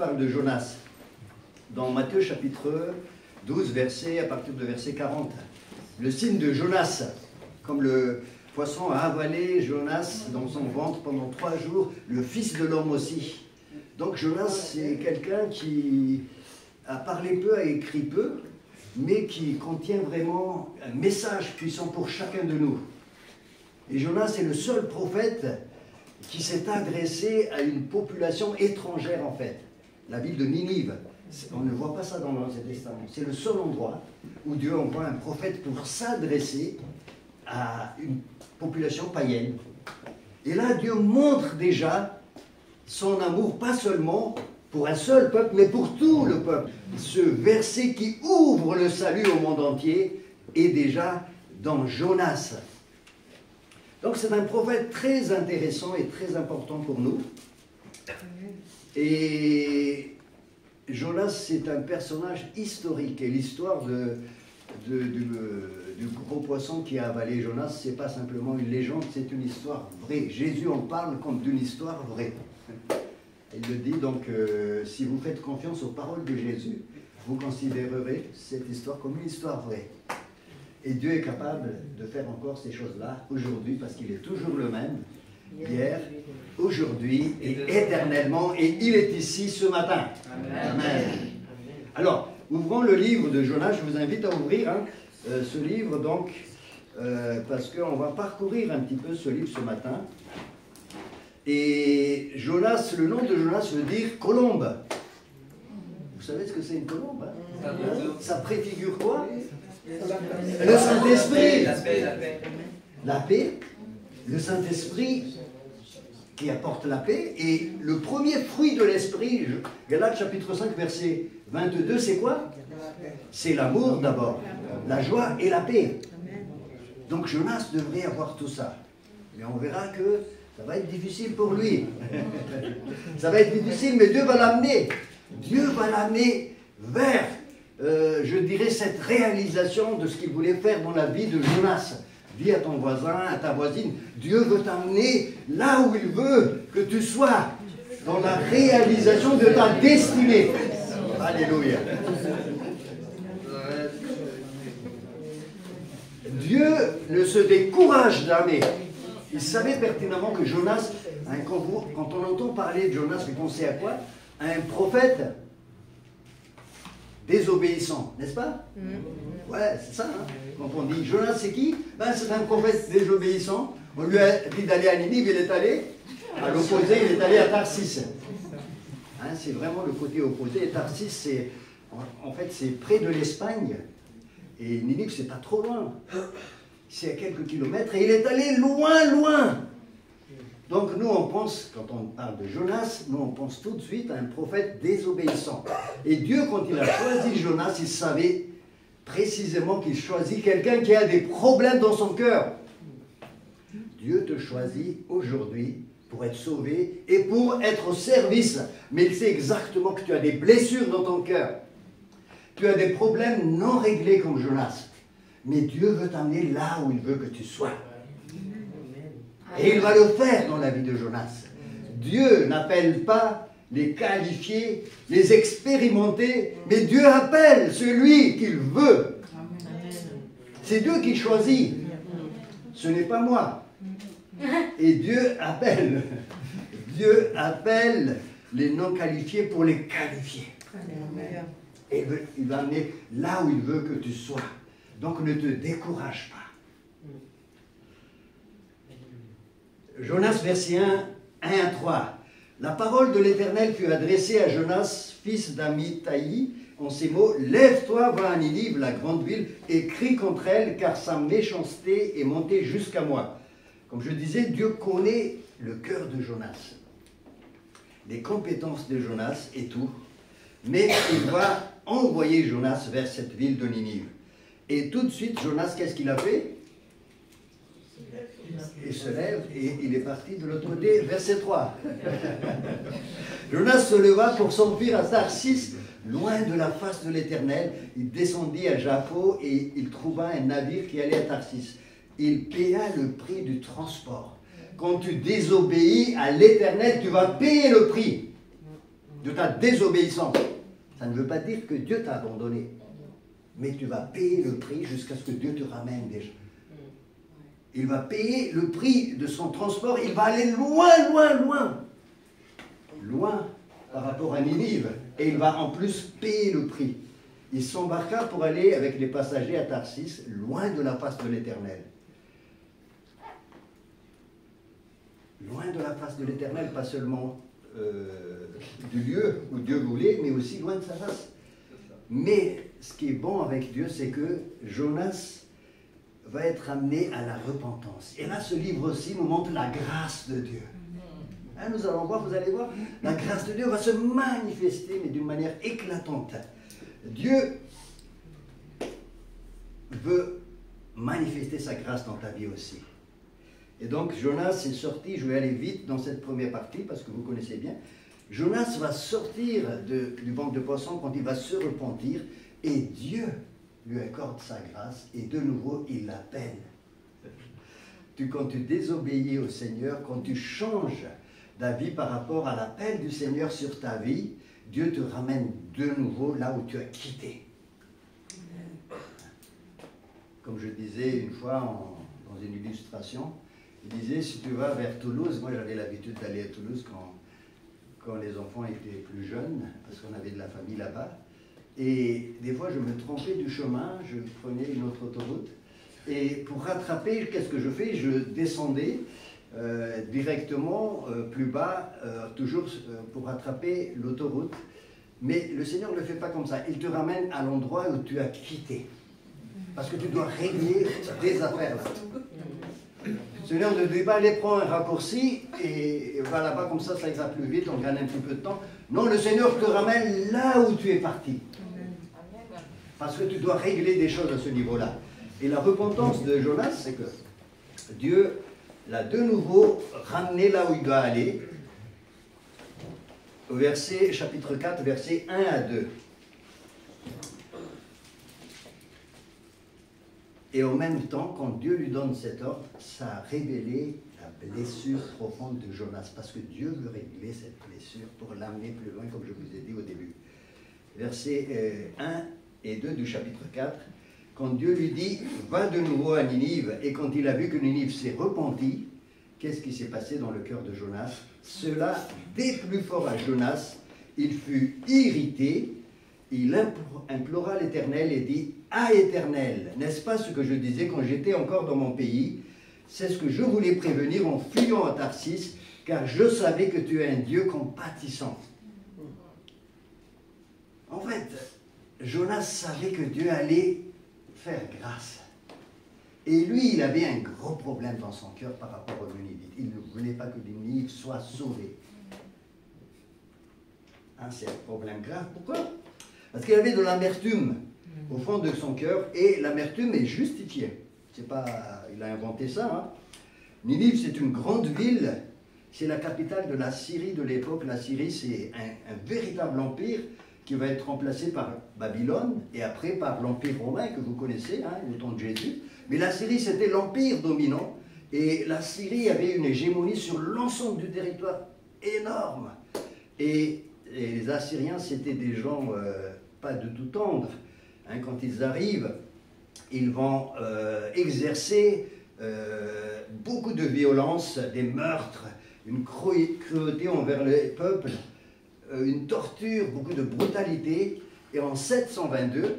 parle de Jonas dans Matthieu chapitre 12, à partir de verset 40. Le signe de Jonas, comme le poisson a avalé Jonas dans son ventre pendant 3 jours, le Fils de l'homme aussi. Donc Jonas, c'est quelqu'un qui a parlé peu, a écrit peu, mais qui contient vraiment un message puissant pour chacun de nous. Et Jonas est le seul prophète qui s'est adressé à une population étrangère en fait, la ville de Ninive. On ne voit pas ça dans l'Ancien Testament. C'est le seul endroit où Dieu envoie un prophète pour s'adresser à une population païenne. Et là, Dieu montre déjà son amour, pas seulement pour un seul peuple, mais pour tout le peuple. Ce verset qui ouvre le salut au monde entier est déjà dans Jonas. Donc c'est un prophète très intéressant et très important pour nous. Et Jonas, c'est un personnage historique. Et l'histoire du gros poisson qui a avalé Jonas, ce n'est pas simplement une légende, c'est une histoire vraie. Jésus en parle comme d'une histoire vraie. Il le dit, donc, si vous faites confiance aux paroles de Jésus, vous considérerez cette histoire comme une histoire vraie. Et Dieu est capable de faire encore ces choses-là aujourd'hui, parce qu'il est toujours le même, hier, aujourd'hui et éternellement, et il est ici ce matin. Amen. Amen. Alors, ouvrons le livre de Jonas. Je vous invite à ouvrir ce livre, donc, parce qu'on va parcourir un petit peu ce livre ce matin. Et Jonas, le nom de Jonas veut dire colombe. Vous savez ce que c'est une colombe, hein? Ça préfigure quoi? Le Saint-Esprit. La paix. Le Saint-Esprit qui apporte la paix. Et le premier fruit de l'Esprit, Galates chapitre 5, verset 22, c'est quoi? C'est l'amour d'abord, la joie et la paix. Donc Jonas devrait avoir tout ça. Mais on verra que ça va être difficile pour lui. Ça va être difficile, mais Dieu va l'amener. Dieu va l'amener vers, je dirais, cette réalisation de ce qu'il voulait faire dans la vie de Jonas. Dis à ton voisin, à ta voisine, Dieu veut t'amener là où il veut que tu sois, dans la réalisation de ta destinée. Alléluia. Dieu ne se décourage jamais. Il savait pertinemment que Jonas, quand on entend parler de Jonas, vous pensez à quoi? Un prophète désobéissant, n'est-ce pas? Ouais, c'est ça. Hein? Quand on dit Jonas, c'est qui? Ben, c'est un prophète désobéissant. On lui a dit d'aller à Ninive, il est allé. À l'opposé, il est allé à Tarsis. Hein, c'est vraiment le côté opposé. Et Tarsis, c'est, en fait, c'est près de l'Espagne. Et Ninive, c'est pas trop loin. C'est à quelques kilomètres. Et il est allé loin, loin. Donc nous, on pense, quand on parle de Jonas, nous, on pense tout de suite à un prophète désobéissant. Et Dieu, quand il a choisi Jonas, il savait précisément qu'il choisit quelqu'un qui a des problèmes dans son cœur. Dieu te choisit aujourd'hui pour être sauvé et pour être au service. Mais il sait exactement que tu as des blessures dans ton cœur. Tu as des problèmes non réglés comme Jonas. Mais Dieu veut t'amener là où il veut que tu sois. Et il va le faire dans la vie de Jonas. Dieu n'appelle pas les qualifiés, les expérimentés, mais Dieu appelle celui qu'il veut. C'est Dieu qui choisit. Ce n'est pas moi. Et Dieu appelle les non qualifiés pour les qualifier. Et il va amener là où il veut que tu sois. Donc ne te décourage pas. Jonas, verset 1 à 3. La parole de l'Éternel fut adressée à Jonas, fils d'Amittai, en ces mots: lève-toi, va à Ninive, la grande ville, et crie contre elle, car sa méchanceté est montée jusqu'à moi. Comme je disais, Dieu connaît le cœur de Jonas, les compétences de Jonas et tout, mais il va envoyer Jonas vers cette ville de Ninive. Et tout de suite, Jonas, qu'est-ce qu'il a fait? Il se lève et il est parti de l'autre côté, verset 3. Jonas se leva pour s'enfuir à Tarsis, loin de la face de l'Éternel. Il descendit à Jaffo et il trouva un navire qui allait à Tarsis. Il paya le prix du transport. Quand tu désobéis à l'Éternel, tu vas payer le prix. de ta désobéissance. Ça ne veut pas dire que Dieu t'a abandonné. Mais tu vas payer le prix jusqu'à ce que Dieu te ramène déjà. Il va payer le prix de son transport. Il va aller loin, loin, loin. Loin par rapport à Ninive. Et il va en plus payer le prix. Il s'embarqua pour aller avec les passagers à Tarsis, loin de la face de l'Éternel. Loin de la face de l'Éternel, pas seulement du lieu où Dieu voulait, mais aussi loin de sa face. Mais ce qui est bon avec Dieu, c'est que Jonas va être amené à la repentance. Et là, ce livre aussi nous montre la grâce de Dieu. Hein, nous allons voir, vous allez voir, la grâce de Dieu va se manifester, mais d'une manière éclatante. Dieu veut manifester sa grâce dans ta vie aussi. Et donc, Jonas est sorti, je vais aller vite dans cette première partie, parce que vous connaissez bien. Jonas va sortir du ventre de poisson quand il va se repentir, et Dieu lui accorde sa grâce, et de nouveau, il l'appelle. Quand tu désobéis au Seigneur, quand tu changes d'avis par rapport à l'appel du Seigneur sur ta vie, Dieu te ramène de nouveau là où tu as quitté. Comme je disais une fois dans une illustration, il disait, si tu vas vers Toulouse, moi j'avais l'habitude d'aller à Toulouse quand les enfants étaient plus jeunes, parce qu'on avait de la famille là-bas, et des fois je me trompais du chemin, je prenais une autre autoroute, et pour rattraper, qu'est-ce que je fais? Je descendais directement plus bas, toujours pour rattraper l'autoroute. Mais le Seigneur ne le fait pas comme ça. Il te ramène à l'endroit où tu as quitté. Parce que tu dois régler des affaires là. Le Seigneur ne dit pas aller prendre un raccourci et va là-bas comme ça ira plus vite, on gagne un petit peu de temps. Non, le Seigneur te ramène là où tu es parti. Parce que tu dois régler des choses à ce niveau-là. Et la repentance de Jonas, c'est que Dieu l'a de nouveau ramené là où il doit aller. Au chapitre 4, versets 1 à 2. Et en même temps, quand Dieu lui donne cet ordre, ça a révélé la blessure profonde de Jonas, parce que Dieu veut régler cette blessure pour l'amener plus loin, comme je vous ai dit au début. Versets 1 et 2 du chapitre 4. Quand Dieu lui dit, va de nouveau à Ninive, et quand il a vu que Ninive s'est repenti, qu'est-ce qui s'est passé dans le cœur de Jonas? Cela déplut fort à Jonas, il fut irrité, il implora l'Éternel et dit, ah Éternel, n'est-ce pas ce que je disais quand j'étais encore dans mon pays? C'est ce que je voulais prévenir en fuyant à Tarsis, car je savais que tu es un Dieu compatissant. En fait, Jonas savait que Dieu allait faire grâce. Et lui, il avait un gros problème dans son cœur par rapport aux Ninivites. Il ne voulait pas que les Ninives soient sauvés. Hein, c'est un problème grave. Pourquoi? Parce qu'il avait de l'amertume au fond de son cœur, et l'amertume est justifiée. C'est pas, il a inventé ça. Hein. Ninive, c'est une grande ville. C'est la capitale de la Syrie de l'époque. La Syrie, c'est un véritable empire qui va être remplacé par Babylone et après par l'Empire romain que vous connaissez, hein, au temps de Jésus. Mais la Syrie, c'était l'empire dominant, et la Syrie avait une hégémonie sur l'ensemble du territoire énorme. Et les Assyriens, c'était des gens pas de tout tendre. Hein, quand ils arrivent, ils vont exercer beaucoup de violence, des meurtres, une cruauté envers les peuples, une torture, beaucoup de brutalité. Et en 722,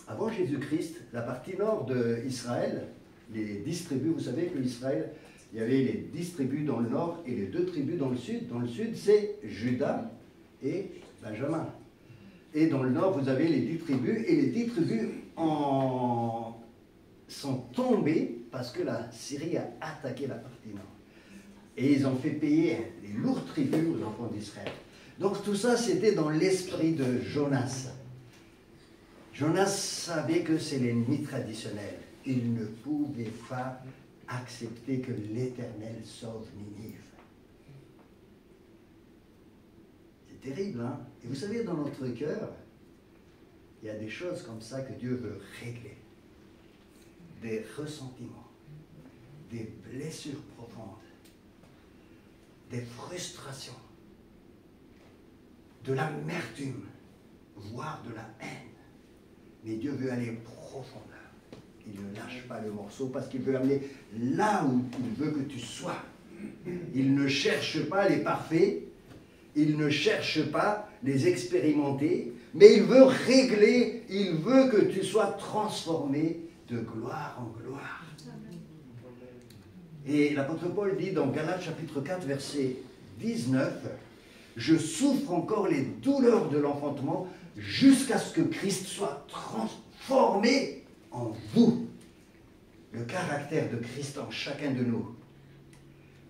avant Jésus-Christ, la partie nord d'Israël, les 10 tribus, vous savez que l'Israël, il y avait les 10 tribus dans le nord et les 2 tribus dans le sud. Dans le sud, c'est Juda et Benjamin. Et dans le nord, vous avez les 10 tribus, et les 10 tribus sont tombées parce que la Syrie a attaqué la partie nord. Et ils ont fait payer les lourds tribus aux enfants d'Israël. Donc tout ça, c'était dans l'esprit de Jonas. Jonas savait que c'est l'ennemi traditionnel. Il ne pouvait pas accepter que l'Éternel sauve Ninive. C'est terrible, hein? Et vous savez, dans notre cœur, il y a des choses comme ça que Dieu veut régler. Des ressentiments, des blessures profondes, des frustrations. de l'amertume, voire de la haine. Mais Dieu veut aller profondeur. Il ne lâche pas le morceau parce qu'il veut amener là où il veut que tu sois. Il ne cherche pas les parfaits, il ne cherche pas les expérimenter, mais il veut régler, il veut que tu sois transformé de gloire en gloire. Et l'apôtre Paul dit dans Galates chapitre 4, verset 19, « Je souffre encore les douleurs de l'enfantement jusqu'à ce que Christ soit transformé en vous. » Le caractère de Christ en chacun de nous.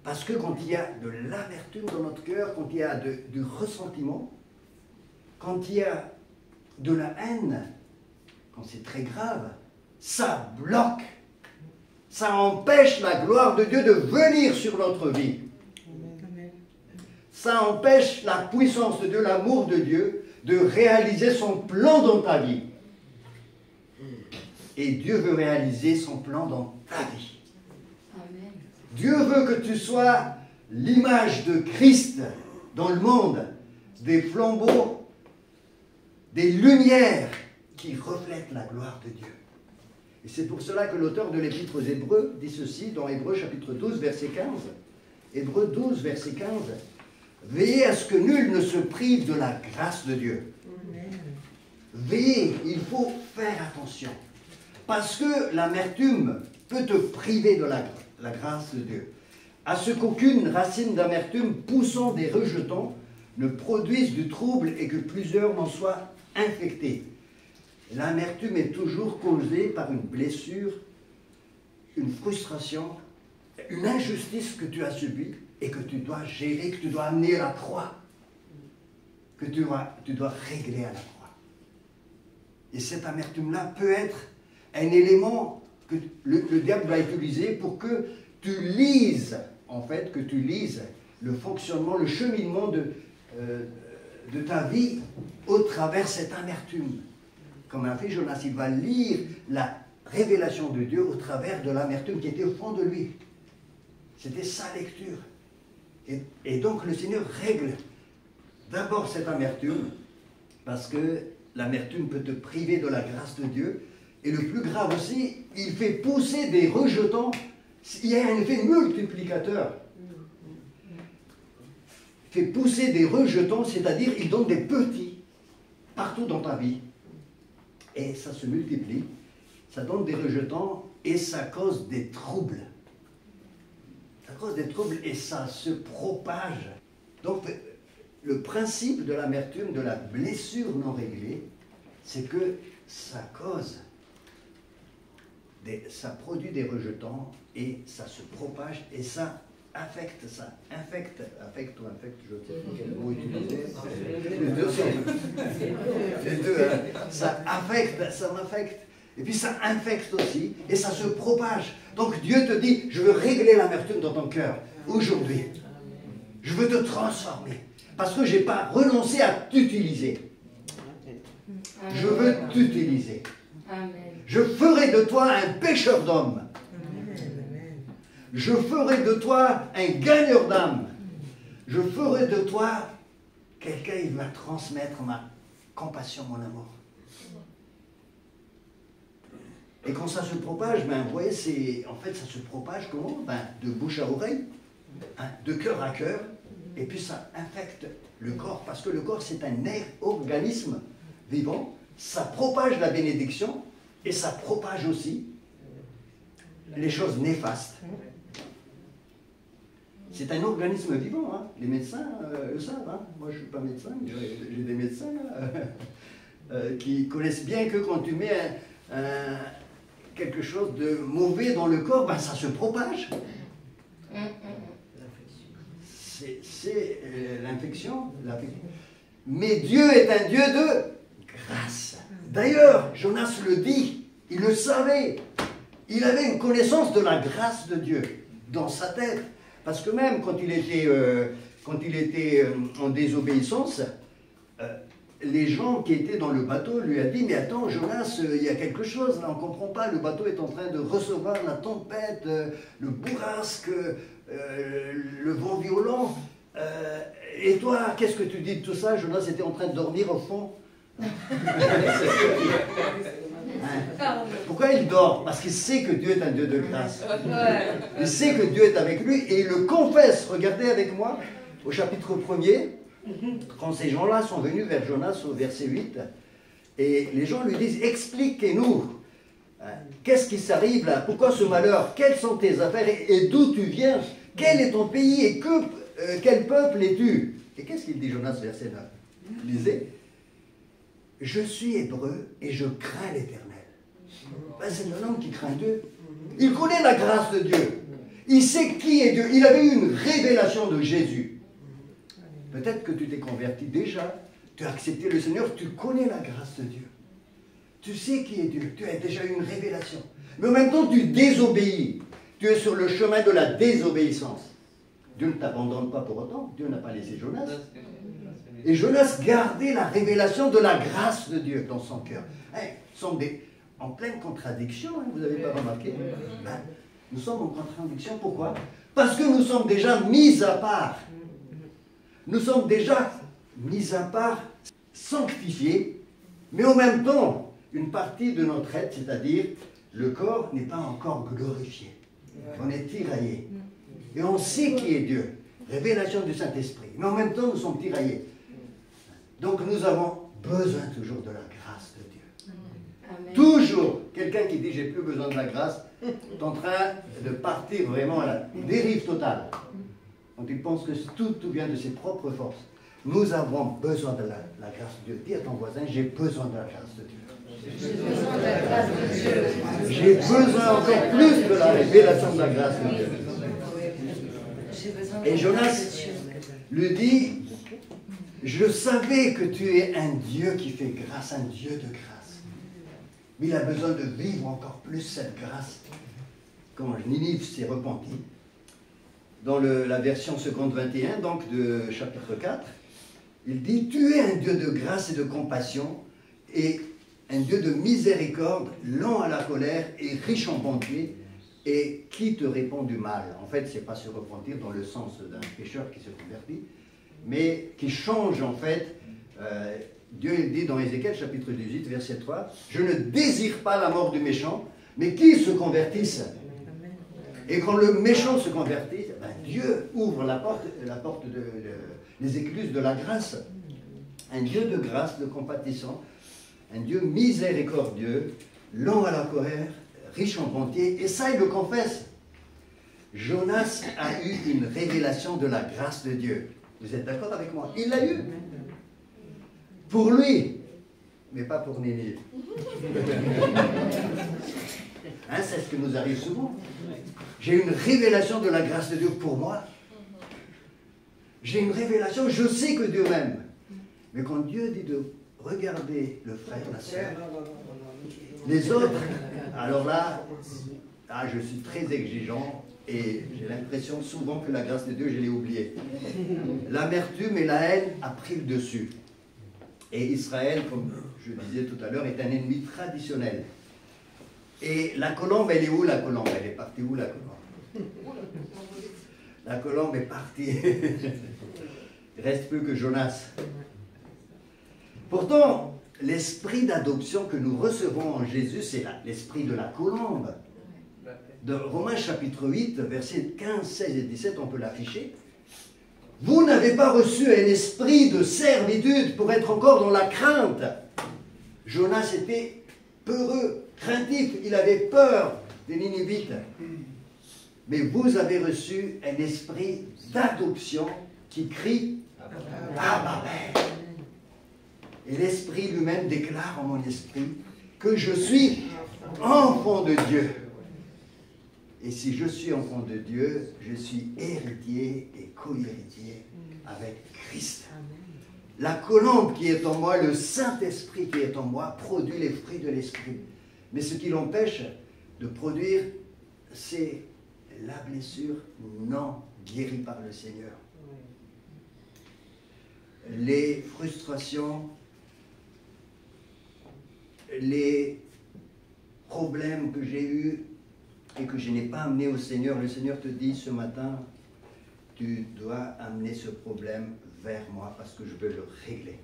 Parce que quand il y a de l'amertume dans notre cœur, quand il y a du ressentiment, quand il y a de la haine, quand c'est très grave, ça bloque. Ça empêche la gloire de Dieu de venir sur notre vie. Ça empêche la puissance de Dieu, l'amour de Dieu, de réaliser son plan dans ta vie. Et Dieu veut réaliser son plan dans ta vie. Amen. Dieu veut que tu sois l'image de Christ dans le monde, des flambeaux, des lumières qui reflètent la gloire de Dieu. Et c'est pour cela que l'auteur de l'Épître aux Hébreux dit ceci dans Hébreux chapitre 12, verset 15. Hébreux 12, verset 15. Veillez à ce que nul ne se prive de la grâce de Dieu. Amen. Veillez, il faut faire attention. Parce que l'amertume peut te priver de la grâce de Dieu. À ce qu'aucune racine d'amertume poussant des rejetons ne produise du trouble et que plusieurs n'en soient infectés. L'amertume est toujours causée par une blessure, une frustration, une injustice que tu as subie et que tu dois gérer, que tu dois amener à la croix, que tu dois régler à la croix. Et cette amertume-là peut être un élément que le diable va utiliser pour que tu lises, en fait, que tu lises le fonctionnement, le cheminement de ta vie au travers de cette amertume. Comme a fait Jonas, il va lire la révélation de Dieu au travers de l'amertume qui était au fond de lui. C'était sa lecture. Et donc le Seigneur règle d'abord cette amertume, parce que l'amertume peut te priver de la grâce de Dieu. Et le plus grave aussi, il fait pousser des rejetons. Il y a un effet multiplicateur. Il fait pousser des rejetons, c'est-à-dire il donne des petits partout dans ta vie. Et ça se multiplie, ça donne des rejetons et ça cause des troubles. Ça cause des troubles et ça se propage. Donc le principe de l'amertume, de la blessure non réglée, c'est que ça cause, ça produit des rejetons et ça se propage et ça affecte, ça infecte, affecte ou infecte, je ne sais pas quel mot utiliser. Les deux, ça affecte, ça m'affecte. Et puis ça infecte aussi et ça se propage. Donc Dieu te dit, je veux régler l'amertume dans ton cœur aujourd'hui. Je veux te transformer parce que je n'ai pas renoncé à t'utiliser. Je veux t'utiliser. Je ferai de toi un pêcheur d'hommes. Je ferai de toi un gagneur d'âme. Je ferai de toi quelqu'un qui va transmettre ma compassion, mon amour. Et quand ça se propage, ben, vous voyez, en fait, ça se propage comment? Ben, de bouche à oreille, hein, de cœur à cœur, et puis ça infecte le corps, parce que le corps, c'est un organisme vivant. Ça propage la bénédiction, et ça propage aussi les choses néfastes. C'est un organisme vivant, hein. Les médecins le savent. Hein. Moi, je ne suis pas médecin, j'ai des médecins qui connaissent bien que quand tu mets quelque chose de mauvais dans le corps, ben, ça se propage. C'est l'infection. Mais Dieu est un Dieu de grâce. D'ailleurs, Jonas le dit, il le savait. Il avait une connaissance de la grâce de Dieu dans sa tête. Parce que même quand il était en désobéissance, les gens qui étaient dans le bateau lui ont dit « Mais attends, Jonas, il y a quelque chose, là, on ne comprend pas, le bateau est en train de recevoir la tempête, le bourrasque, le vent violent. Et toi, qu'est-ce que tu dis de tout ça? Jonas était en train de dormir au fond. Hein? Pourquoi il dort? Parce qu'il sait que Dieu est un Dieu de grâce. Il sait que Dieu est avec lui et il le confesse. Regardez avec moi au chapitre 1er, quand ces gens-là sont venus vers Jonas au verset 8, et les gens lui disent, expliquez-nous, qu'est-ce qui s'arrive là? Pourquoi ce malheur? Quelles sont tes affaires et d'où tu viens? Quel est ton pays et quel peuple es-tu? Et qu'est-ce qu'il dit Jonas, verset 9? Il disait, je suis hébreu et je crains l'Éternel. Ben, c'est un homme qui craint Dieu. Il connaît la grâce de Dieu. Il sait qui est Dieu. Il avait eu une révélation de Jésus. Peut-être que tu t'es converti déjà. Tu as accepté le Seigneur. Tu connais la grâce de Dieu. Tu sais qui est Dieu. Tu as déjà eu une révélation. Mais en même temps, tu désobéis. Tu es sur le chemin de la désobéissance. Dieu ne t'abandonne pas pour autant. Dieu n'a pas laissé Jonas. Et Jonas gardait la révélation de la grâce de Dieu dans son cœur. Nous sommes en pleine contradiction, hein, vous n'avez pas remarqué? Nous sommes en contradiction, pourquoi? Parce que nous sommes déjà mis à part. Nous sommes déjà mis à part, sanctifiés, mais en même temps, une partie de notre être, c'est-à-dire le corps, n'est pas encore glorifié. On est tiraillé. Et on sait qui est Dieu. Révélation du Saint-Esprit. Mais en même temps, nous sommes tiraillés. Donc nous avons besoin toujours de la grâce de Dieu. Amen. Toujours. Quelqu'un qui dit j'ai plus besoin de la grâce est en train de partir vraiment à la dérive totale. Donc il pense que tout vient de ses propres forces. Nous avons besoin de la grâce de Dieu. Dis à ton voisin, j'ai besoin de la grâce de Dieu. J'ai besoin de la grâce de Dieu. J'ai besoin encore plus de la révélation de la grâce de Dieu. Et Jonas lui dit, je savais que tu es un Dieu qui fait grâce, un Dieu de grâce. Mais il a besoin de vivre encore plus cette grâce. Quand Ninive s'est repenti, dans la version seconde 21, donc de chapitre 4, il dit, tu es un Dieu de grâce et de compassion, et un Dieu de miséricorde, lent à la colère et riche en bonté, et qui te répond du mal. En fait, ce n'est pas se repentir dans le sens d'un pécheur qui se convertit, mais qui change en fait. Dieu dit dans Ézéchiel chapitre 18, verset 3, « Je ne désire pas la mort du méchant, mais qu'il se convertisse. » Et quand le méchant se convertit, ben Dieu ouvre la porte les écluses de la grâce. Un Dieu de grâce, de compatissant, un Dieu miséricordieux, lent à la colère, riche en bonté, et ça il le confesse. Jonas a eu une révélation de la grâce de Dieu. Vous êtes d'accord avec moi? Il l'a eu. Pour lui, mais pas pour Ninive. Hein, c'est ce qui nous arrive souvent. J'ai une révélation de la grâce de Dieu pour moi. J'ai une révélation, je sais que Dieu m'aime. Mais quand Dieu dit de regarder le frère, la sœur, les autres, alors là, je suis très exigeant et j'ai l'impression souvent que la grâce de Dieu, je l'ai oubliée. L'amertume et la haine a pris le dessus. Et Israël, comme je disais tout à l'heure, est un ennemi traditionnel. Et la colombe, elle est où la colombe? Elle est partie où la colombe? La colombe est partie. Il ne reste plus que Jonas. Pourtant, l'esprit d'adoption que nous recevons en Jésus, c'est l'esprit de la colombe. De Romains chapitre 8, versets 15, 16 et 17, on peut l'afficher. Vous n'avez pas reçu un esprit de servitude pour être encore dans la crainte. Jonas était peureux, craintif, il avait peur des Ninivites. Mais vous avez reçu un esprit d'adoption qui crie « Abba Père ». Et l'Esprit lui-même déclare en mon esprit que je suis enfant de Dieu. Et si je suis enfant de Dieu, je suis héritier et co-héritier avec Christ. La colombe qui est en moi, le Saint-Esprit qui est en moi, produit les fruits de l'Esprit. Mais ce qui l'empêche de produire, c'est la blessure non guérie par le Seigneur. Les frustrations, les problèmes que j'ai eus et que je n'ai pas amenés au Seigneur, le Seigneur te dit ce matin, tu dois amener ce problème vers moi parce que je veux le régler.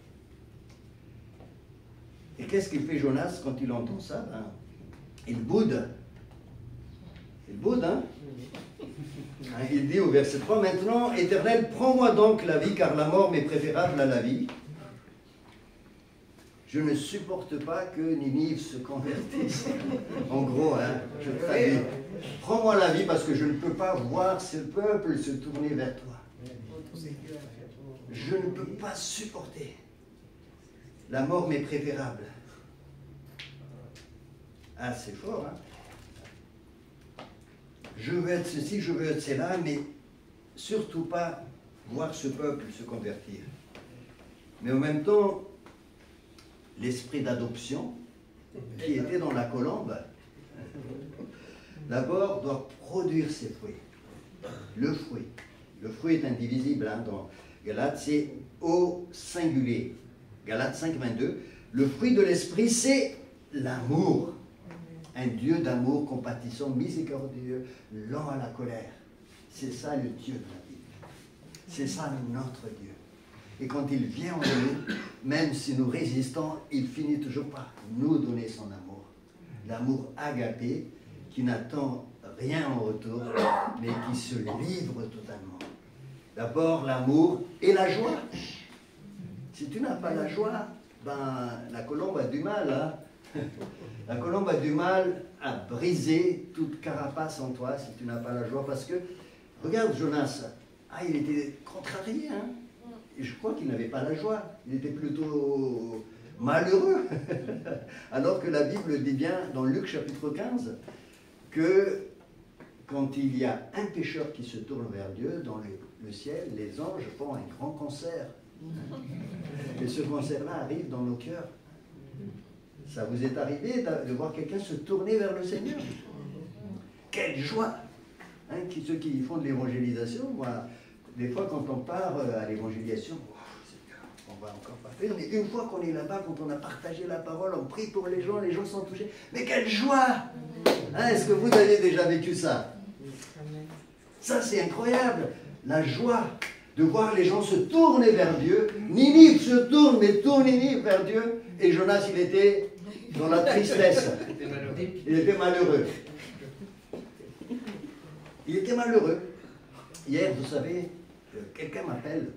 Et qu'est-ce qu'il fait Jonas quand il entend ça? Ben, il boude. Il boude, hein? Il dit au verset 3, « Maintenant, Éternel, prends-moi donc la vie, car la mort m'est préférable à la vie. Je ne supporte pas que Ninive se convertisse. » En gros, hein, je traduis. « Prends-moi la vie, parce que je ne peux pas voir ce peuple se tourner vers toi. Je ne peux pas supporter. La mort m'est préférable. » Ah, c'est fort, hein? Je veux être ceci, je veux être cela, mais surtout pas voir ce peuple se convertir. Mais en même temps, l'esprit d'adoption qui était dans la colombe, d'abord doit produire ses fruits. Le fruit est indivisible, hein, dans Galates, c'est au singulier. Galates 5, 22. Le fruit de l'esprit, c'est l'amour. Un Dieu d'amour compatissant, miséricordieux, lent à la colère. C'est ça le Dieu de la Bible. C'est ça notre Dieu. Et quand il vient en nous, même si nous résistons, il finit toujours par nous donner son amour. L'amour agapé, qui n'attend rien en retour, mais qui se livre totalement. D'abord l'amour et la joie. Si tu n'as pas la joie, ben, la colombe a du mal, hein? La colombe a du mal à briser toute carapace en toi si tu n'as pas la joie. Parce que, regarde Jonas, il était contrarié. Hein? Et je crois qu'il n'avait pas la joie. Il était plutôt malheureux. Alors que la Bible dit bien, dans Luc chapitre 15, que quand il y a un pécheur qui se tourne vers Dieu, dans le ciel, les anges font un grand concert. Et ce concert-là arrive dans nos cœurs. Ça vous est arrivé de voir quelqu'un se tourner vers le Seigneur? Quelle joie, hein, ceux qui font de l'évangélisation, moi, des fois quand on part à l'évangélisation, on va encore pas faire, mais une fois qu'on est là-bas, quand on a partagé la parole, on prie pour les gens sont touchés. Mais quelle joie, hein, est-ce que vous avez déjà vécu ça? Ça, c'est incroyable. La joie de voir les gens se tourner vers Dieu. Ninive se tourne, mais tourne Ninive vers Dieu. Et Jonas, il était dans la tristesse. Il était malheureux. Il était malheureux. Hier, vous savez, quelqu'un m'appelle.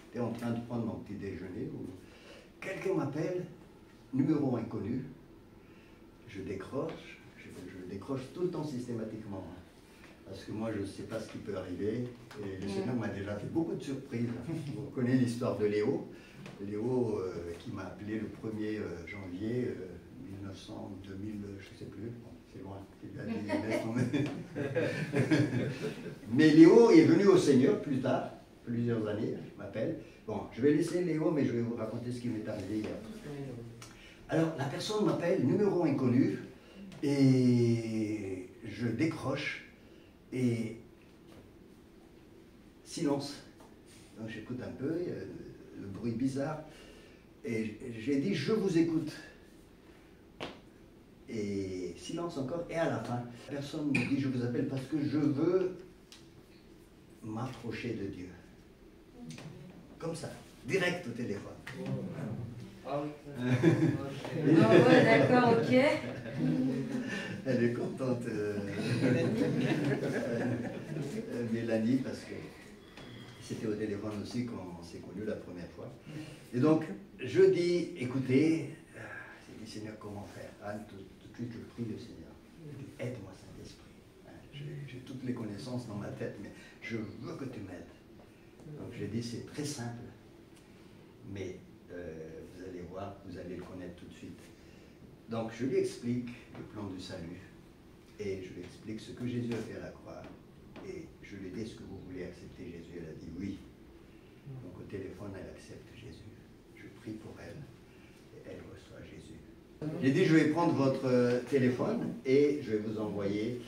J'étais en train de prendre mon petit déjeuner. Quelqu'un m'appelle, numéro inconnu. Je décroche. Je décroche tout le temps systématiquement. Parce que moi, je ne sais pas ce qui peut arriver. Et le Seigneur m'a déjà fait beaucoup de surprises. Vous connaissez l'histoire de Léo. Léo qui m'a appelé le 1er janvier 1900, 2000, je ne sais plus. Bon, c'est loin. Mais Léo est venu au Seigneur plus tard, plusieurs années, il m'appelle. Bon, je vais laisser Léo, mais je vais vous raconter ce qui m'est arrivé hier. Alors, la personne m'appelle, numéro inconnu, et je décroche. Et silence. Donc j'écoute un peu, le bruit bizarre. Et j'ai dit, je vous écoute. Et silence encore. Et à la fin, la personne me dit, je vous appelle parce que je veux m'approcher de Dieu. Comme ça, direct au téléphone. Ah ouais, d'accord, ok. Elle est contente, Mélanie, parce que c'était au téléphone aussi quand on s'est connus la première fois. Et donc, je dis, écoutez, j'ai dit, Seigneur, comment faire? Tout de suite, je prie le Seigneur. Je dis, aide-moi, Saint-Esprit. J'ai toutes les connaissances dans ma tête, mais je veux que tu m'aides. Donc, j'ai dit, c'est très simple, mais vous allez voir, vous allez le connaître tout de suite. Donc, je lui explique le plan du salut et je lui explique ce que Jésus a fait à la croix. Et je lui dis, est-ce que vous voulez accepter Jésus? Elle a dit oui. Donc, au téléphone, elle accepte Jésus. Je prie pour elle et elle reçoit Jésus. J'ai dit, je vais prendre votre téléphone et je vais vous envoyer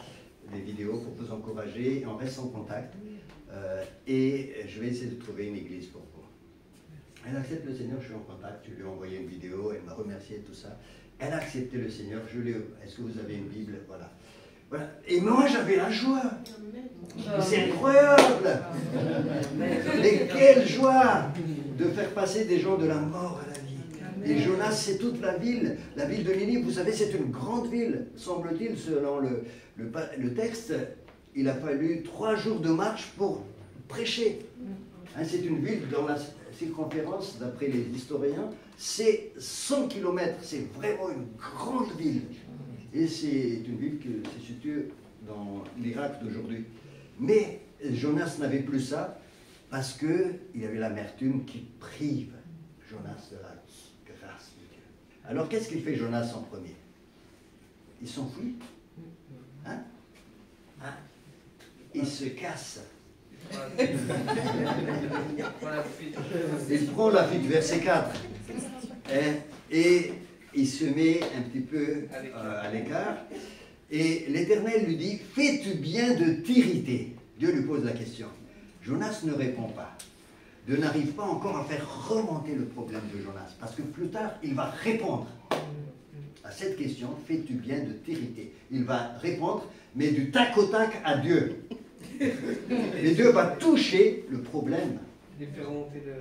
des vidéos pour vous encourager. On reste en contact et je vais essayer de trouver une église pour vous. Elle accepte le Seigneur, je suis en contact, je lui ai envoyé une vidéo, elle m'a remercié, tout ça. Elle a accepté le Seigneur, est-ce que vous avez une Bible? Voilà. Voilà. Et moi, j'avais la joie. C'est incroyable. Mais quelle joie de faire passer des gens de la mort à la vie. Et Jonas, c'est toute la ville de Ninive. Vous savez, c'est une grande ville, semble-t-il, selon le texte. Il a fallu 3 jours de marche pour prêcher. Hein, c'est une ville dans la circonférence, d'après les historiens, c'est 100 km. C'est vraiment une grande ville. Et c'est une ville qui se situe dans l'Irak d'aujourd'hui. Mais Jonas n'avait plus ça parce qu'il y avait l'amertume qui prive Jonas de la grâce de Dieu. Alors qu'est-ce qu'il fait Jonas en premier? Il s'enfuit. Hein? Hein? Il se casse. Il prend la fuite, verset 4. Et il se met un petit peu à l'écart. Et l'Éternel lui dit, fais-tu bien de t'irriter? Dieu lui pose la question. Jonas ne répond pas. Dieu n'arrive pas encore à faire remonter le problème de Jonas. Parce que plus tard, il va répondre à cette question, fais-tu bien de t'irriter? Il va répondre, mais du tac au tac à Dieu. Et Dieu va toucher le problème.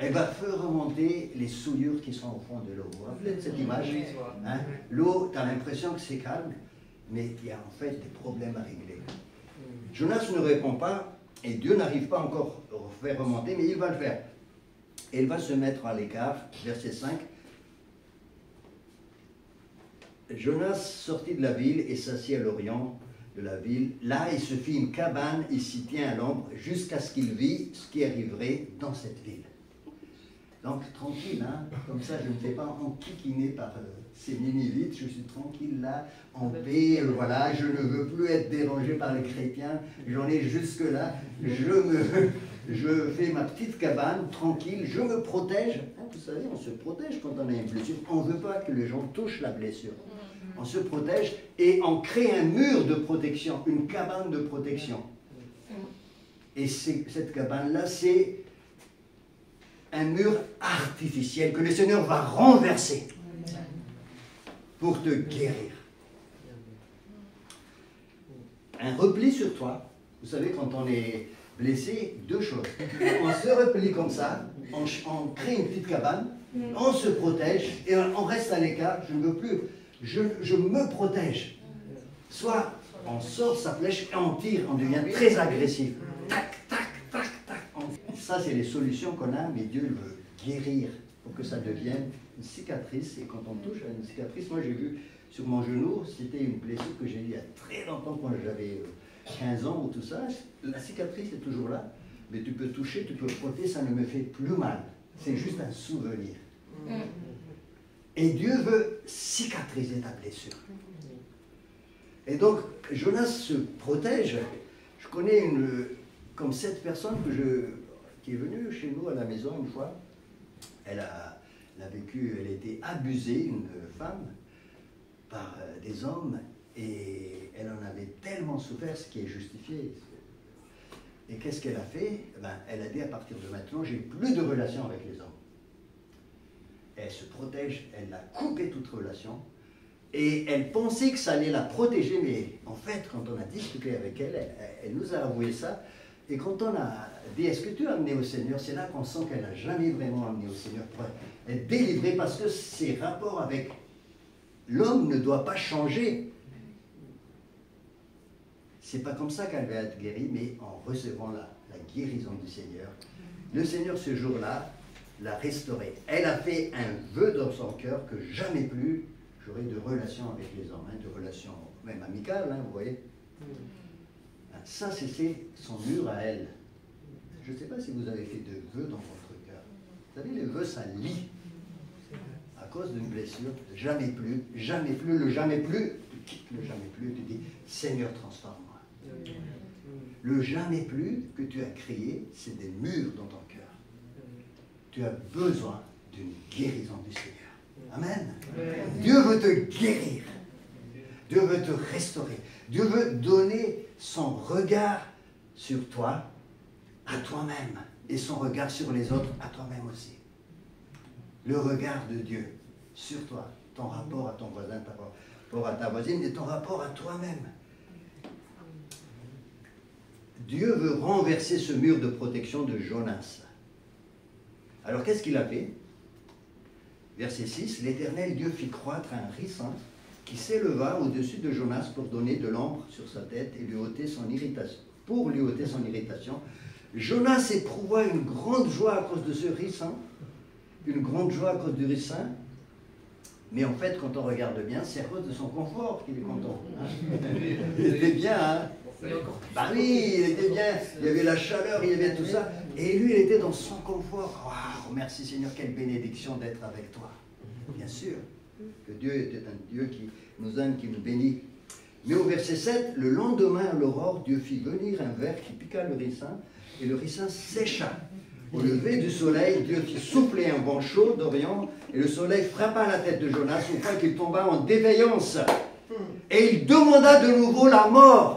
Elle va faire remonter les souillures qui sont au fond de l'eau. Vous vous rappelez de cette image? Hein? L'eau, tu as l'impression que c'est calme, mais il y a en fait des problèmes à régler. Jonas ne répond pas, et Dieu n'arrive pas encore à faire remonter, mais il va le faire. Et il va se mettre à l'écart, verset 5. Jonas sortit de la ville et s'assit à l'orient de la ville. Là, il se fit une cabane, il s'y tient à l'ombre, jusqu'à ce qu'il vit ce qui arriverait dans cette ville. Donc, tranquille, hein, comme ça, je ne me fais pas enquiquiner par ces Ninivites, je suis tranquille là, en paix, voilà, je ne veux plus être dérangé par les chrétiens, j'en ai jusque-là, je fais ma petite cabane, tranquille, je me protège. Hein, vous savez, on se protège quand on a une blessure, on ne veut pas que les gens touchent la blessure. On se protège et on crée un mur de protection, une cabane de protection. Et cette cabane-là, c'est un mur artificiel que le Seigneur va renverser pour te guérir. Un repli sur toi. Vous savez, quand on est blessé, 2 choses. On se replie comme ça, on crée une petite cabane, on se protège et on reste à l'écart. Je ne veux plus. Je me protège. Soit on sort sa flèche et on tire, on devient très agressif. Tac, tac, tac, tac. Ça, c'est les solutions qu'on a, mais Dieu veut guérir pour que ça devienne une cicatrice. Et quand on touche à une cicatrice, moi j'ai vu sur mon genou, c'était une blessure que j'ai eue il y a très longtemps quand j'avais 15 ans ou tout ça. La cicatrice est toujours là, mais tu peux toucher, tu peux frotter, ça ne me fait plus mal. C'est juste un souvenir. Et Dieu veut cicatriser ta blessure. Et donc, Jonas se protège. Je connais comme cette personne qui est venue chez nous à la maison une fois. Elle a vécu, elle a été abusée, une femme, par des hommes, et elle en avait tellement souffert, ce qui est justifié. Et qu'est-ce qu'elle a fait? Elle a dit, à partir de maintenant, j'ai plus de relation avec les hommes. Elle se protège, elle a coupé toute relation, et elle pensait que ça allait la protéger, mais en fait, quand on a discuté avec elle, elle nous a avoué ça, et quand on a dit, est-ce que tu as amené au Seigneur, c'est là qu'on sent qu'elle n'a jamais vraiment amené au Seigneur pour être délivrée, parce que ses rapports avec l'homme ne doivent pas changer. C'est pas comme ça qu'elle va être guérie, mais en recevant la guérison du Seigneur. Le Seigneur, ce jour-là, l'a restaurée. Elle a fait un vœu dans son cœur que jamais plus j'aurai de relation avec les hommes, de relation même amicale, vous voyez. Ça, c'est son mur à elle. Je ne sais pas si vous avez fait de vœux dans votre cœur. Vous savez, les vœux, ça lie. À cause d'une blessure, jamais plus, le jamais plus, tu quittes le jamais plus, tu dis, Seigneur, transforme-moi. Le jamais plus que tu as créé, c'est des murs dans ton cœur. Tu as besoin d'une guérison du Seigneur. Amen. Dieu veut te guérir. Dieu veut te restaurer. Dieu veut donner son regard sur toi, à toi-même, et son regard sur les autres, à toi-même aussi. Le regard de Dieu sur toi, ton rapport à ton voisin, ton rapport à ta voisine, et ton rapport à toi-même. Dieu veut renverser ce mur de protection de Jonas. Alors qu'est-ce qu'il a fait? Verset 6, l'Éternel Dieu fit croître un ricin qui s'éleva au-dessus de Jonas pour donner de l'ambre sur sa tête et lui ôter son irritation. Pour lui ôter son irritation, Jonas éprouva une grande joie à cause de ce ricin, une grande joie à cause du ricin, mais en fait, quand on regarde bien, c'est à cause de son confort qu'il est content. Hein. Il était bien, hein? Bah oui, il était bien, il y avait la chaleur, il y avait tout ça, et lui, il était dans son confort. Waouh, merci Seigneur, quelle bénédiction d'être avec toi. Bien sûr, que Dieu était un Dieu qui nous aime, qui nous bénit. Mais au verset 7, le lendemain à l'aurore, Dieu fit venir un ver qui piqua le ricin, et le ricin sécha. Au lever du soleil, Dieu fit souffler un vent chaud d'Orient, et le soleil frappa la tête de Jonas au point qu'il tomba en défaillance. Et il demanda de nouveau la mort.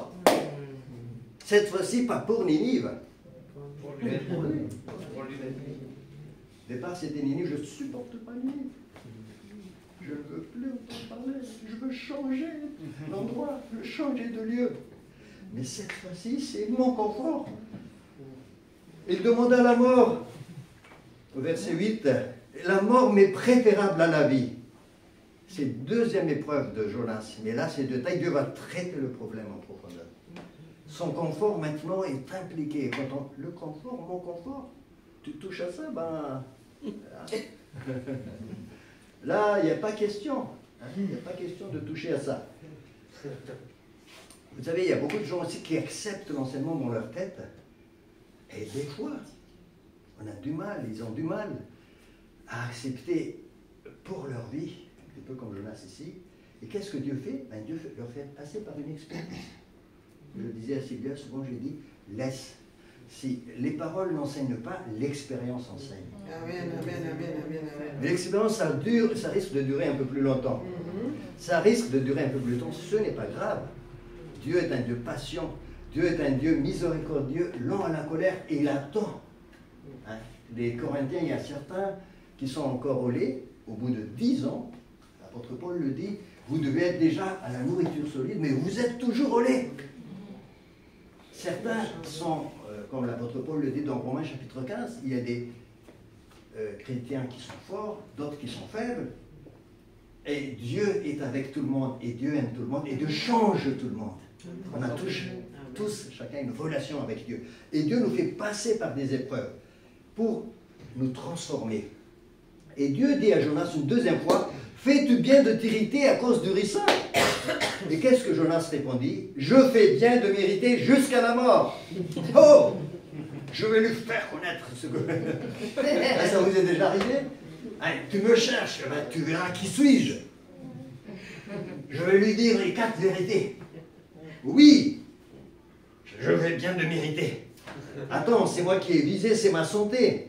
Cette fois-ci, pas pour Ninive. Au départ, c'était Ninive, je ne supporte pas Ninive. Je ne veux plus entendre parler, je veux changer d'endroit, je veux changer de lieu. Mais cette fois-ci, c'est mon confort. Il demanda la mort. Au verset 8, la mort m'est préférable à la vie. C'est la deuxième épreuve de Jonas. Mais là, c'est de taille. Dieu va traiter le problème en profondeur. Son confort maintenant est impliqué. Quand le confort, mon confort, tu touches à ça, ben... Là, il n'y a pas question. Il n'y a pas question de toucher à ça. Vous savez, il y a beaucoup de gens aussi qui acceptent l'enseignement dans leur tête. Et des fois, on a du mal, ils ont du mal à accepter pour leur vie, un peu comme Jonas ici. Et qu'est-ce que Dieu fait? Ben, Dieu leur fait passer par une expérience. Je le disais à Sylvia, souvent j'ai dit, laisse. Si les paroles n'enseignent pas, l'expérience enseigne. Amen, amen, amen, amen, amen. Mais l'expérience, ça risque de durer un peu plus longtemps. Ça risque de durer un peu plus longtemps. Ce n'est pas grave. Dieu est un Dieu patient. Dieu est un Dieu miséricordieux, lent à la colère, et il attend. Hein? Les Corinthiens, il y a certains qui sont encore au lait, au bout de 10 ans, l'apôtre Paul le dit, vous devez être déjà à la nourriture solide, mais vous êtes toujours au lait. Certains sont, comme l'apôtre Paul le dit dans Romains chapitre 15, il y a des chrétiens qui sont forts, d'autres qui sont faibles, et Dieu est avec tout le monde, et Dieu aime tout le monde, et Dieu change tout le monde. On a tous, chacun, une relation avec Dieu. Et Dieu nous fait passer par des épreuves pour nous transformer. Et Dieu dit à Jonas une deuxième fois, fais-tu bien de t'irriter à cause du ricin? Et qu'est-ce que Jonas répondit? Je fais bien de m'irriter jusqu'à la mort. Oh, je vais lui faire connaître ce que... Ah, ça vous est déjà arrivé? Allez, tu me cherches, ben, tu verras qui suis-je. Je vais lui dire les 4 vérités. Oui, je vais bien de m'irriter. Attends, c'est moi qui ai visé, c'est ma santé.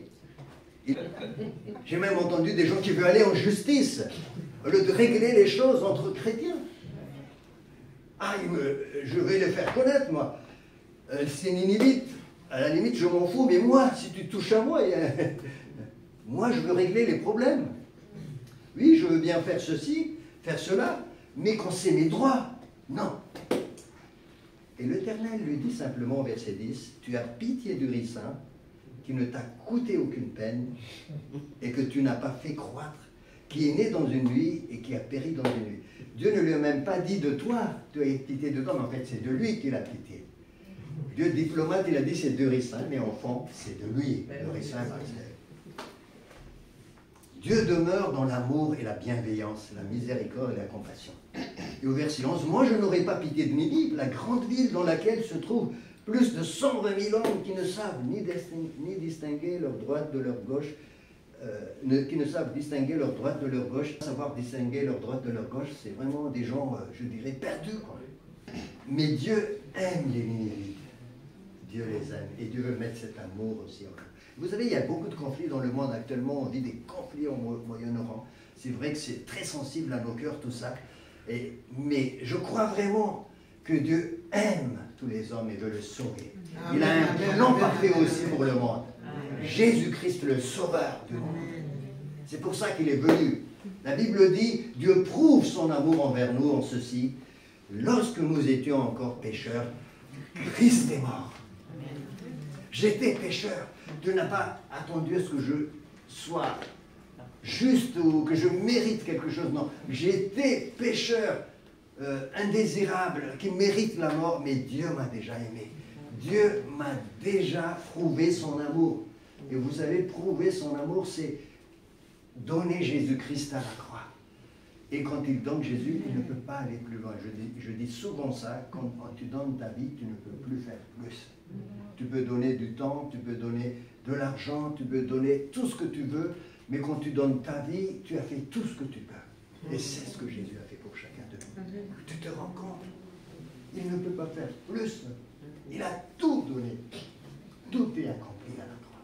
J'ai même entendu des gens qui veulent aller en justice, au lieu de régler les choses entre chrétiens. Ah, je vais les faire connaître, moi. C'est Ninivite. À la limite, je m'en fous, mais moi, si tu touches à moi, moi, je veux régler les problèmes. Oui, je veux bien faire ceci, faire cela, mais quand c'est mes droits, non. Et l'Éternel lui dit simplement, verset 10, « Tu as pitié du ricin, qui ne t'a coûté aucune peine, et que tu n'as pas fait croître, qui est né dans une nuit et qui a péri dans une nuit. » Dieu ne lui a même pas dit de toi, tu as pitié de toi, mais en fait c'est de lui qu'il a pitié. Dieu diplomate, il a dit c'est de ricin, mais enfant, c'est de lui, le ricin. Dieu demeure dans l'amour et la bienveillance, la miséricorde et la compassion. Et au verset 11, moi je n'aurai pas pitié de Ninive, la grande ville dans laquelle se trouvent plus de 120 000 hommes qui ne savent ni distinguer leur droite de leur gauche, qui ne savent distinguer leur droite de leur gauche. Savoir distinguer leur droite de leur gauche, c'est vraiment des gens, je dirais, perdus, quoi. Mais Dieu aime les Ninivites. Dieu les aime. Et Dieu veut mettre cet amour aussi en eux. Vous savez, il y a beaucoup de conflits dans le monde actuellement. On vit des conflits au Moyen-Orient. C'est vrai que c'est très sensible à nos cœurs, tout ça. Mais je crois vraiment que Dieu aime tous les hommes et veut le sauver. Il a un plan parfait aussi pour le monde. Jésus-Christ, le sauveur du monde. C'est pour ça qu'il est venu. La Bible dit, Dieu prouve son amour envers nous en ceci. Lorsque nous étions encore pécheurs, Christ est mort J'étais pécheur. Dieu n'a pas attendu à ce que je sois juste ou que je mérite quelque chose. Non, j'étais pécheur, indésirable, qui mérite la mort, mais Dieu m'a déjà aimé. Dieu m'a déjà prouvé son amour. Et vous savez, prouver son amour, c'est donner Jésus-Christ à la croix. Et quand il donne Jésus, il ne peut pas aller plus loin. Je dis souvent ça, quand tu donnes ta vie, tu ne peux plus faire plus. Tu peux donner du temps, tu peux donner de l'argent, tu peux donner tout ce que tu veux, mais quand tu donnes ta vie, tu as fait tout ce que tu peux. Et c'est ce que Jésus a fait pour chacun de nous. Tu te rends compte? Il ne peut pas faire plus. Il a tout donné. Tout est accompli à la croix.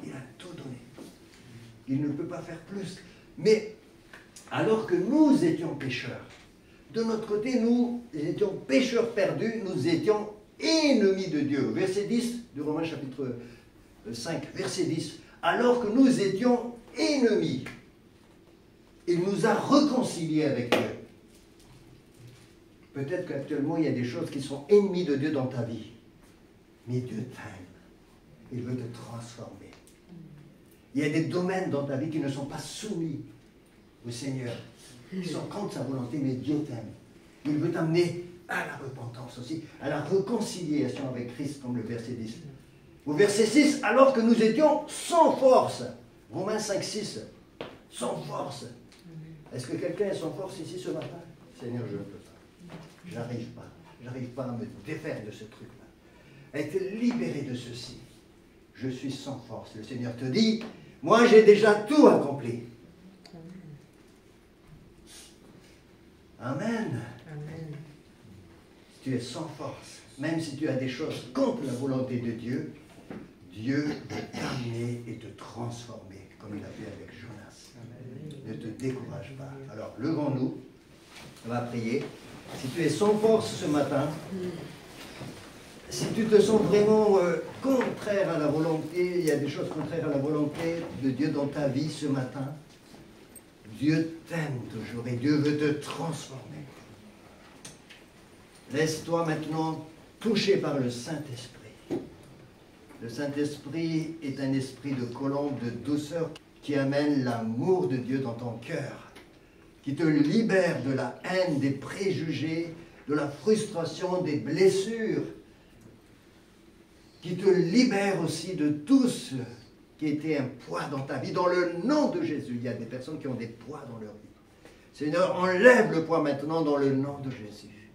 Il a tout donné. Il ne peut pas faire plus. Mais alors que nous étions pécheurs, de notre côté, nous étions pécheurs perdus, nous étions ennemis de Dieu. Verset 10 de Romains chapitre 5, verset 10. Alors que nous étions ennemis, il nous a réconciliés avec Dieu. Peut-être qu'actuellement, il y a des choses qui sont ennemies de Dieu dans ta vie. Mais Dieu t'aime. Il veut te transformer. Il y a des domaines dans ta vie qui ne sont pas soumis au Seigneur. Ils sont contre sa volonté, mais Dieu t'aime. Il veut t'amener à la repentance aussi, à la réconciliation avec Christ, comme le verset 10. Au verset 6, alors que nous étions sans force. Romains 5, 6. Sans force. Est-ce que quelqu'un est sans force ici ce matin? Seigneur, je ne peux pas. J'arrive pas. J'arrive pas à me défaire de ce truc-là. Être libéré de ceci. Je suis sans force. Le Seigneur te dit, moi j'ai déjà tout accompli. Amen. Amen. Si tu es sans force, même si tu as des choses contre la volonté de Dieu, Dieu veut t'amener et te transformer, comme il a fait avec Jonas. Ne te décourage pas. Alors, levons-nous, on va prier. Si tu es sans force ce matin, si tu te sens vraiment contraire à la volonté, il y a des choses contraires à la volonté de Dieu dans ta vie ce matin, Dieu t'aime toujours et Dieu veut te transformer. Laisse-toi maintenant toucher par le Saint-Esprit. Le Saint-Esprit est un esprit de colombe, de douceur, qui amène l'amour de Dieu dans ton cœur, qui te libère de la haine, des préjugés, de la frustration, des blessures, qui te libère aussi de tout ce qui était un poids dans ta vie. Dans le nom de Jésus, il y a des personnes qui ont des poids dans leur vie. Seigneur, enlève le poids maintenant dans le nom de Jésus,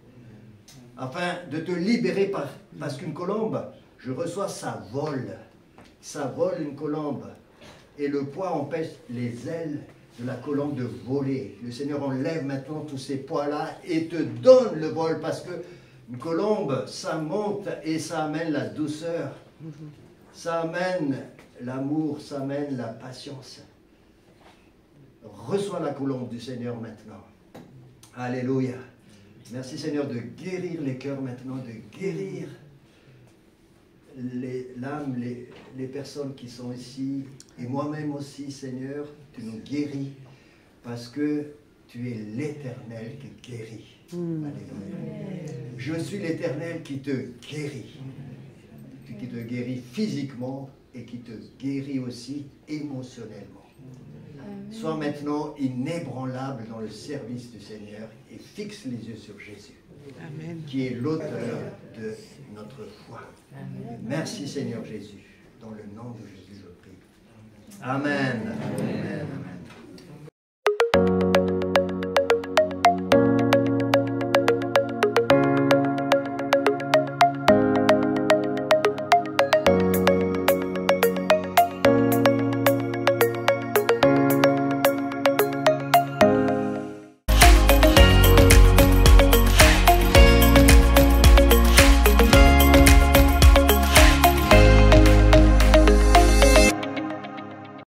afin de te libérer parce qu'une colombe, je reçois sa vole. Ça vole une colombe. Et le poids empêche les ailes de la colombe de voler. Le Seigneur enlève maintenant tous ces poids-là et te donne le vol parce que une colombe, ça monte et ça amène la douceur. Ça amène l'amour, ça amène la patience. Reçois la colombe du Seigneur maintenant. Alléluia. Merci Seigneur de guérir les cœurs maintenant, de guérir l'âme, les personnes qui sont ici, et moi-même aussi, Seigneur, tu nous guéris, parce que tu es l'Éternel qui guérit. Alléluia. Je suis l'Éternel qui te guérit, qui te guérit physiquement et qui te guérit aussi émotionnellement. Sois maintenant inébranlable dans le service du Seigneur et fixe les yeux sur Jésus. Amen. Qui est l'auteur de notre foi. Amen. Merci Seigneur Jésus. Dans le nom de Jésus, je prie. Amen. Amen. Amen.